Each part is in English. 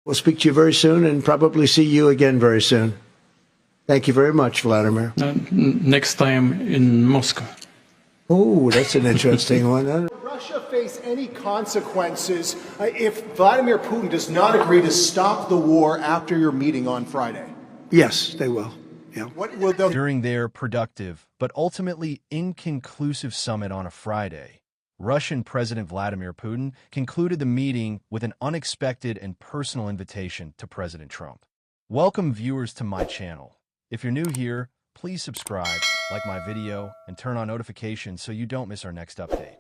We'll speak to you very soon and probably see you again very soon. Thank you very much, Vladimir. Next time in Moscow. Oh, that's an interesting one. Will Russia face any consequences if Vladimir Putin does not agree to stop the war after your meeting on Friday? Yes, they will. Yeah. What will they... During their productive but ultimately inconclusive summit on a Friday, Russian President Vladimir Putin concluded the meeting with an unexpected and personal invitation to President Trump. Welcome viewers to my channel. If you're new here, please subscribe, like my video, and turn on notifications so you don't miss our next update.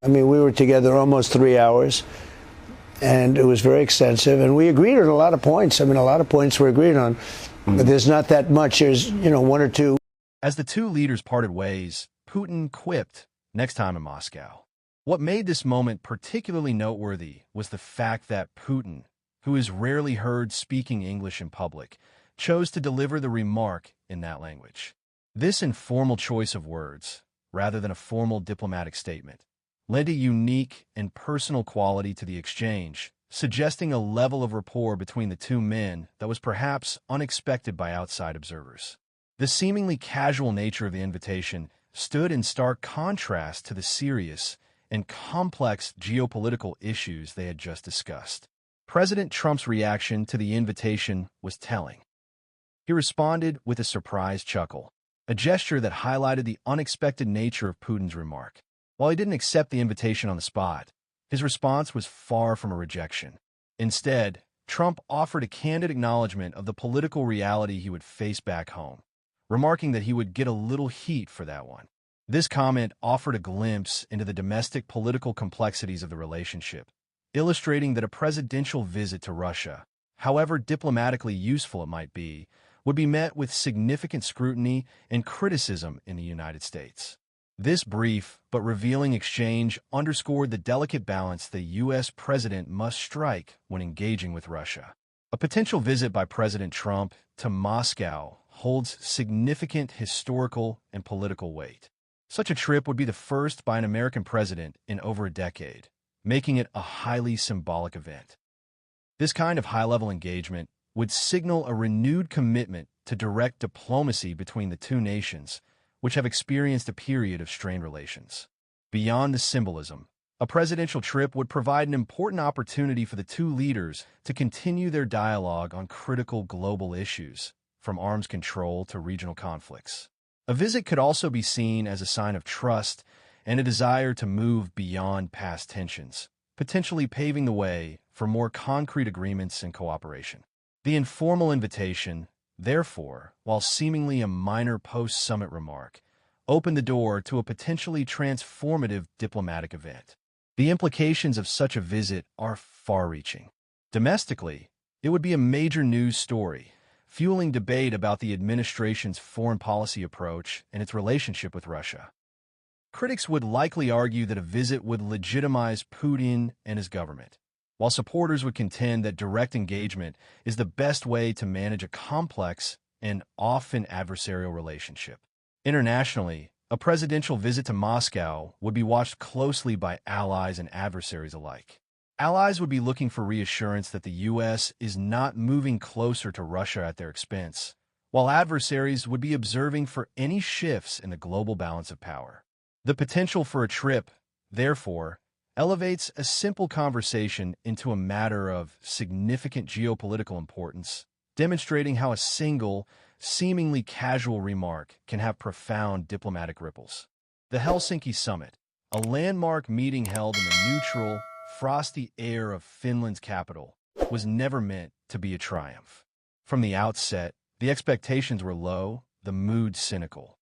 We were together almost 3 hours, and it was very extensive, and we agreed on a lot of points. A lot of points we agreed on, but there's not that much. There's, one or two. As the two leaders parted ways, Putin quipped, "Next time in Moscow." What made this moment particularly noteworthy was the fact that Putin, who is rarely heard speaking English in public, chose to deliver the remark in that language. This informal choice of words, rather than a formal diplomatic statement, lent a unique and personal quality to the exchange, suggesting a level of rapport between the two men that was perhaps unexpected by outside observers. The seemingly casual nature of the invitation stood in stark contrast to the serious and complex geopolitical issues they had just discussed. President Trump's reaction to the invitation was telling. He responded with a surprised chuckle, a gesture that highlighted the unexpected nature of Putin's remark. While he didn't accept the invitation on the spot, his response was far from a rejection. Instead, Trump offered a candid acknowledgement of the political reality he would face back home, remarking that he would get a little heat for that one. This comment offered a glimpse into the domestic political complexities of the relationship, illustrating that a presidential visit to Russia, however diplomatically useful it might be, would be met with significant scrutiny and criticism in the United States. This brief but revealing exchange underscored the delicate balance the U.S. president must strike when engaging with Russia. A potential visit by President Trump to Moscow holds significant historical and political weight. Such a trip would be the first by an American president in over a decade, making it a highly symbolic event. This kind of high-level engagement would signal a renewed commitment to direct diplomacy between the two nations, which have experienced a period of strained relations. Beyond the symbolism, a presidential trip would provide an important opportunity for the two leaders to continue their dialogue on critical global issues, from arms control to regional conflicts. A visit could also be seen as a sign of trust and a desire to move beyond past tensions, potentially paving the way for more concrete agreements and cooperation. The informal invitation, therefore, while seemingly a minor post-summit remark, opened the door to a potentially transformative diplomatic event. The implications of such a visit are far-reaching. Domestically, it would be a major news story, fueling debate about the administration's foreign policy approach and its relationship with Russia. Critics would likely argue that a visit would legitimize Putin and his government, while supporters would contend that direct engagement is the best way to manage a complex and often adversarial relationship. Internationally, a presidential visit to Moscow would be watched closely by allies and adversaries alike. Allies would be looking for reassurance that the U.S. is not moving closer to Russia at their expense, while adversaries would be observing for any shifts in the global balance of power. The potential for a trip, therefore, elevates a simple conversation into a matter of significant geopolitical importance, demonstrating how a single, seemingly casual remark can have profound diplomatic ripples. The Helsinki Summit, a landmark meeting held in the neutral, frosty air of Finland's capital, was never meant to be a triumph. From the outset, the expectations were low, the mood cynical.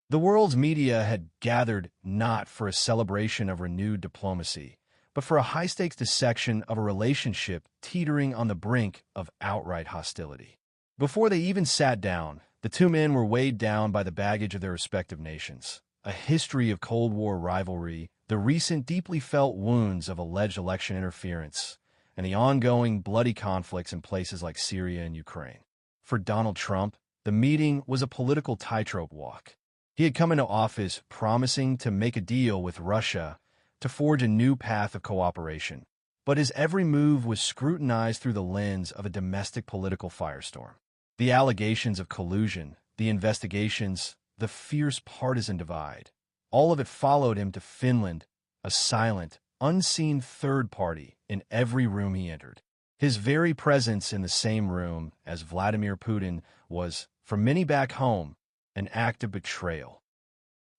The world's media had gathered not for a celebration of renewed diplomacy, but for a high-stakes dissection of a relationship teetering on the brink of outright hostility. Before they even sat down, the two men were weighed down by the baggage of their respective nations, a history of Cold War rivalry, the recent deeply felt wounds of alleged election interference, and the ongoing bloody conflicts in places like Syria and Ukraine. For Donald Trump, the meeting was a political tightrope walk. He had come into office promising to make a deal with Russia to forge a new path of cooperation. but his every move was scrutinized through the lens of a domestic political firestorm. The allegations of collusion, the investigations, the fierce partisan divide, all of it followed him to Finland, a silent, unseen third party in every room he entered. His very presence in the same room as Vladimir Putin was, for many back home, an act of betrayal.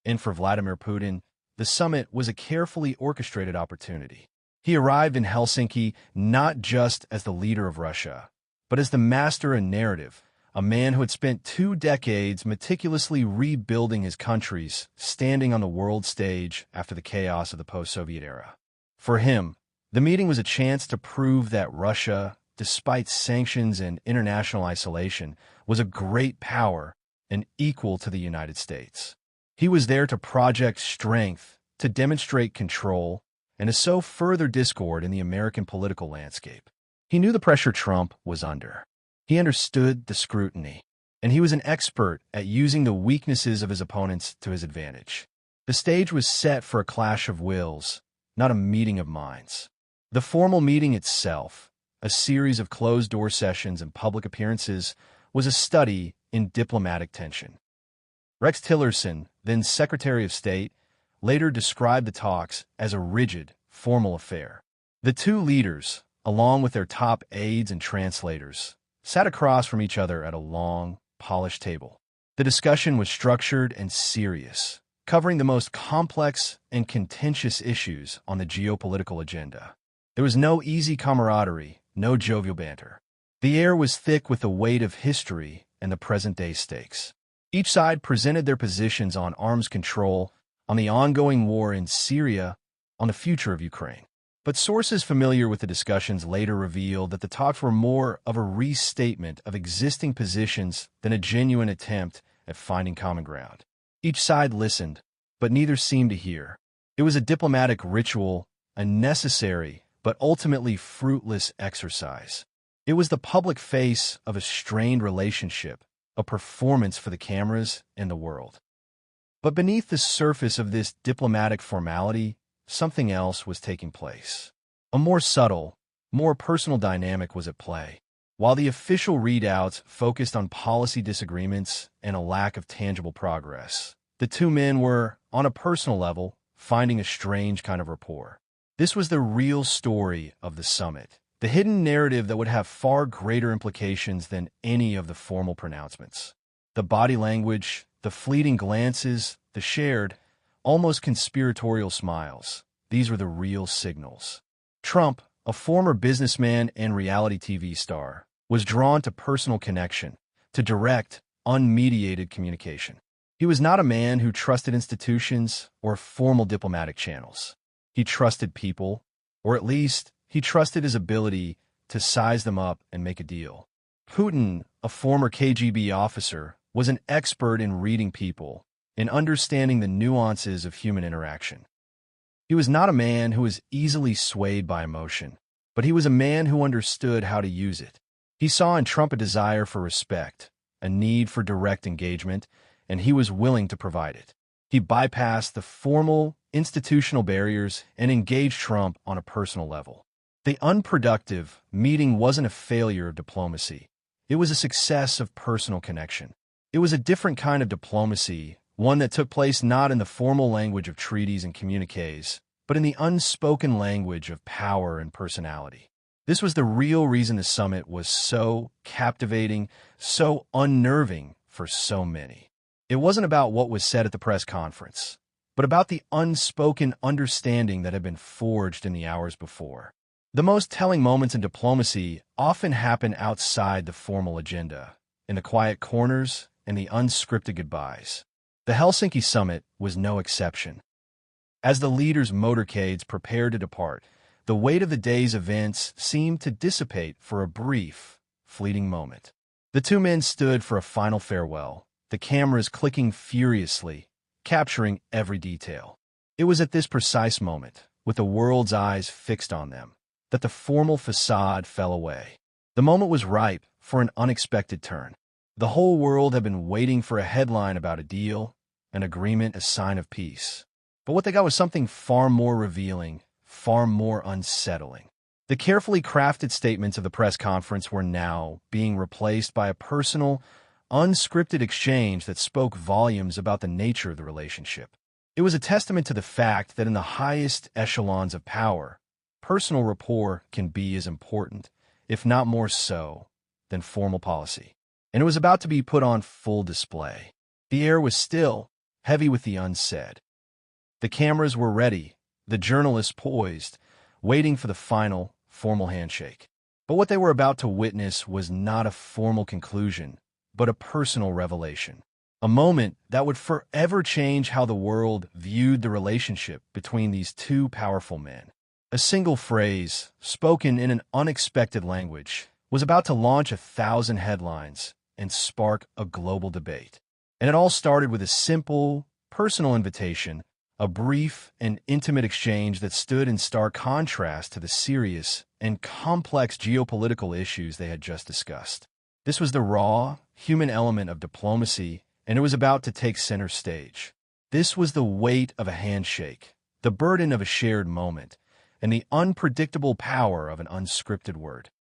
And for Vladimir Putin, the summit was a carefully orchestrated opportunity. He arrived in Helsinki not just as the leader of Russia, but as the master in narrative, a man who had spent 2 decades meticulously rebuilding his countries, standing on the world stage after the chaos of the post-Soviet era. For him, the meeting was a chance to prove that Russia, despite sanctions and international isolation, was a great power and equal to the United States. He was there to project strength, to demonstrate control, and to sow further discord in the American political landscape. He knew the pressure Trump was under. He understood the scrutiny, and he was an expert at using the weaknesses of his opponents to his advantage. The stage was set for a clash of wills, not a meeting of minds. The formal meeting itself, a series of closed-door sessions and public appearances, was a study in diplomatic tension. Rex Tillerson, then Secretary of State, later described the talks as a rigid, formal affair. The two leaders, along with their top aides and translators, sat across from each other at a long, polished table. The discussion was structured and serious, covering the most complex and contentious issues on the geopolitical agenda. There was no easy camaraderie, no jovial banter. The air was thick with the weight of history and the present-day stakes. Each side presented their positions on arms control, on the ongoing war in Syria, on the future of Ukraine. But sources familiar with the discussions later revealed that the talks were more of a restatement of existing positions than a genuine attempt at finding common ground. Each side listened, but neither seemed to hear. It was a diplomatic ritual, a necessary but ultimately fruitless exercise. It was the public face of a strained relationship, a performance for the cameras and the world. But beneath the surface of this diplomatic formality, something else was taking place. A more subtle, more personal dynamic was at play. While the official readouts focused on policy disagreements and a lack of tangible progress, the two men were, on a personal level, finding a strange kind of rapport. This was the real story of the summit, the hidden narrative that would have far greater implications than any of the formal pronouncements. The body language, the fleeting glances, the shared, almost conspiratorial smiles. These were the real signals. Trump, a former businessman and reality TV star, was drawn to personal connection, to direct, unmediated communication. He was not a man who trusted institutions or formal diplomatic channels. He trusted people, or at least he trusted his ability to size them up and make a deal. Putin, a former KGB officer, was an expert in reading people, in understanding the nuances of human interaction. He was not a man who was easily swayed by emotion, but he was a man who understood how to use it. He saw in Trump a desire for respect, a need for direct engagement, and he was willing to provide it. He bypassed the formal, institutional barriers and engaged Trump on a personal level. The unproductive meeting wasn't a failure of diplomacy. It was a success of personal connection. It was a different kind of diplomacy, one that took place not in the formal language of treaties and communiques, but in the unspoken language of power and personality. This was the real reason the summit was so captivating, so unnerving for so many. It wasn't about what was said at the press conference, but about the unspoken understanding that had been forged in the hours before. The most telling moments in diplomacy often happen outside the formal agenda, in the quiet corners and the unscripted goodbyes. The Helsinki summit was no exception. As the leaders' motorcades prepared to depart, the weight of the day's events seemed to dissipate for a brief, fleeting moment. The two men stood for a final farewell, the cameras clicking furiously, capturing every detail. It was at this precise moment, with the world's eyes fixed on them, that the formal facade fell away. The moment was ripe for an unexpected turn. The whole world had been waiting for a headline about a deal, an agreement, a sign of peace. But what they got was something far more revealing, far more unsettling. The carefully crafted statements of the press conference were now being replaced by a personal, unscripted exchange that spoke volumes about the nature of the relationship. It was a testament to the fact that in the highest echelons of power, personal rapport can be as important, if not more so, than formal policy. And it was about to be put on full display. The air was still, heavy with the unsaid. The cameras were ready, the journalists poised, waiting for the final, formal handshake. But what they were about to witness was not a formal conclusion, but a personal revelation. A moment that would forever change how the world viewed the relationship between these two powerful men. A single phrase, spoken in an unexpected language, was about to launch 1,000 headlines and spark a global debate. And it all started with a simple, personal invitation, a brief and intimate exchange that stood in stark contrast to the serious and complex geopolitical issues they had just discussed. This was the raw, human element of diplomacy, and it was about to take center stage. This was the weight of a handshake, the burden of a shared moment, and the unpredictable power of an unscripted word.